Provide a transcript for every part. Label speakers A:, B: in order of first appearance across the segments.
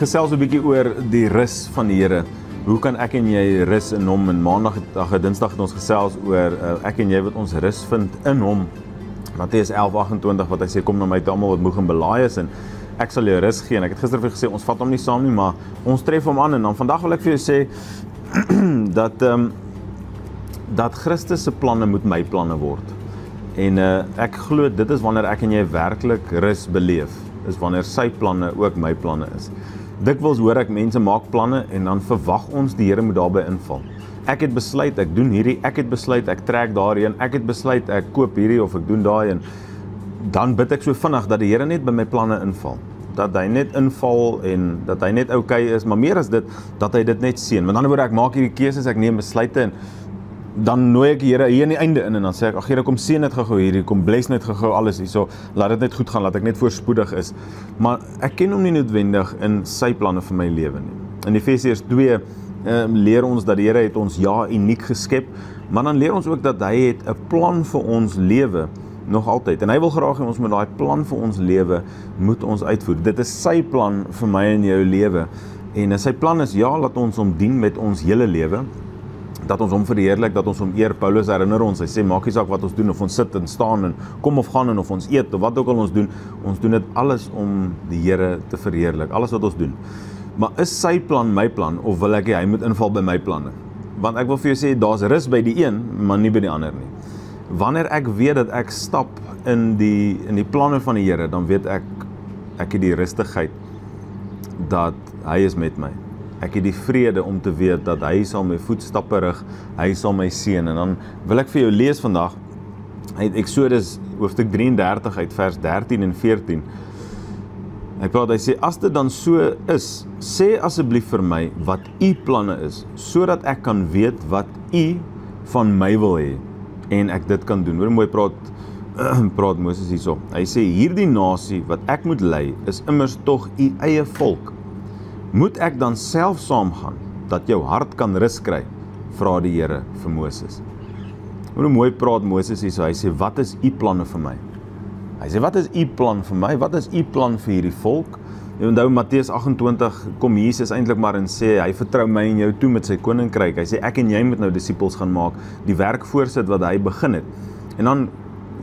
A: gesels 'n bietjie oor die rus van die Here. Hoe kan ek en jy rus in hom? En maandag, dinsdag het ons gesels oor ek en jy wat ons rus vind in hom. Matteus 11:28 wat hy sê, kom na my toe almal wat moeg en belaai is en ek sal jou rus gee. En ek het gister vir gesê, ons vat hom nie saam nie, maar ons tref hom aan. En dan vandag wil ek vir jou sê dat Christus se planne moet my planne word. En ek glo dit is wanneer ek en jy werklik rus beleef, is wanneer sy planne ook my planne is. Dikwels hoor ek mense maak planne en dan verwag ons die Here moet daarbey inval. Ek het besluit, ek doen hierdie, ek het besluit, ek trek daarheen, ek het besluit, ek koop hierdie of ek doen daai en dan bid ek so vinnig dat die Here net by my planne inval. Dat hy net inval en dat hy net okay is, maar meer as dit, dat hy dit net seën. Met ander woorde, ek maak hierdie keuses, ek neem besluite en dan nooi ek die Here hier in die einde in en dan sê ek, ag Here, kom seën net gou hierdie, kom bless net gou alles hierso, laat dit net goed gaan, laat ek net voorspoedig is. Maar ek ken hom nie noodwendig in sy planne vir my lewe nie. In Efesiërs 2 leer ons dat die Here het ons uniek geskep, maar dan leer ons ook dat hy het 'n plan vir ons lewe nog altyd. En hy wil graag hê ons met daai plan vir ons lewe moet ons uitvoer. Dit is sy plan vir my en jou lewe. En sy plan is laat ons hom dien met ons hele lewe. Dat ons hom verheerlik, dat ons hom eer. Paulus herinner ons, hy sê, maak nie saak wat ons doen, of ons sit en staan en kom of gaan en of ons eet, of wat ook al ons doen dit alles om die Here te verheerlik, alles wat ons doen. Maar is sy plan my plan, of wil ek hy moet inval by my planne? Want ek wil vir jou sê, daar's rus by die een, maar nie by die ander nie. Wanneer ek weet dat ek stap in die planne van die Here, dan weet ek het die rustigheid dat hy is met my. Ek het die vrede om te weet dat hy sal my voetstappe rig, hy sal my seën. En dan wil ek vir jou lees vandag uit Eksodus hoofstuk 33 uit vers 13 en 14. Hy sê, as dit dan so is, sê asseblief vir my wat u planne is, sodat ek kan weet wat u van my wil hê en ek dit kan doen. Hoor mooi praat Moses hierso. Hy sê, hierdie nasie wat ek moet lei, is immers tog u eie volk. Moet ek dan self saamgaan, dat jou hart kan rus kry, vra die Here vir Moses. Hoe mooi praat Moses hier so, hy sê, wat is u planne vir my? Hy sê, wat is u plan vir my? Wat is u plan vir hierdie volk? En onthou, Matteus 28, kom Jesus eintlik maar en sê, hy vertrou my en jou toe met sy koninkryk. Hy sê, ek en jy moet nou disippels gaan maak, die werk voorsit wat hy begin het. En dan,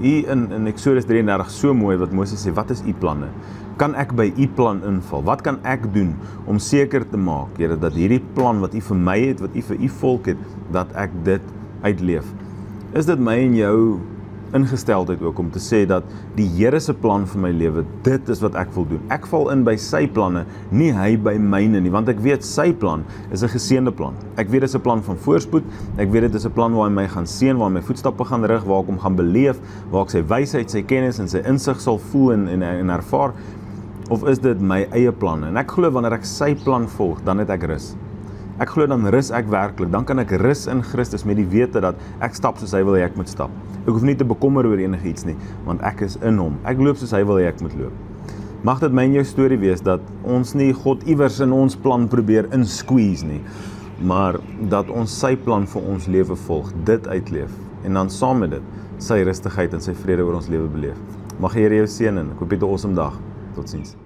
A: hier in Eksodus 33, so mooi wat Moses sê, wat is u planne? Kan ek by u plan inval? Wat kan ek doen om seker te maak, Here, dat hierdie plan wat u vir my het, wat u vir u volk het, dat ek dit uitleef? Is dit my en jou ingesteldheid ook om te sê dat die Here se plan vir my lewe, dit is wat ek wil doen. Ek val in by sy planne, nie hy by myne nie, want ek weet sy plan is 'n geseënde plan. Ek weet dit is 'n plan van voorspoed, ek weet dit is 'n plan waar hy my gaan seën, waar my voetstappe gaan rig, waar ek hom gaan beleef, waar ek sy wysheid, sy kennis en sy insig sal voel en ervaar. Of is dit my eie planne? En ek glo wanneer ek sy plan volg, dan het ek rus. Ek glo dan rus ek werklik, dan kan ek rus in Christus met die wete dat ek stap soos hy wil hê ek moet stap. Ek hoef nie te bekommer oor enigiets nie, want ek is in hom. Ek loop soos hy wil hê ek moet loop. Mag dit my en jou storie wees dat ons nie God iewers in ons plan probeer insqueeze nie, maar dat ons sy plan vir ons lewe volg, dit uitleef en dan saam met dit sy rustigheid en sy vrede oor ons lewe beleef. Mag die Here jou seën en ek hoop jy 'n awesome dag. Totsiens.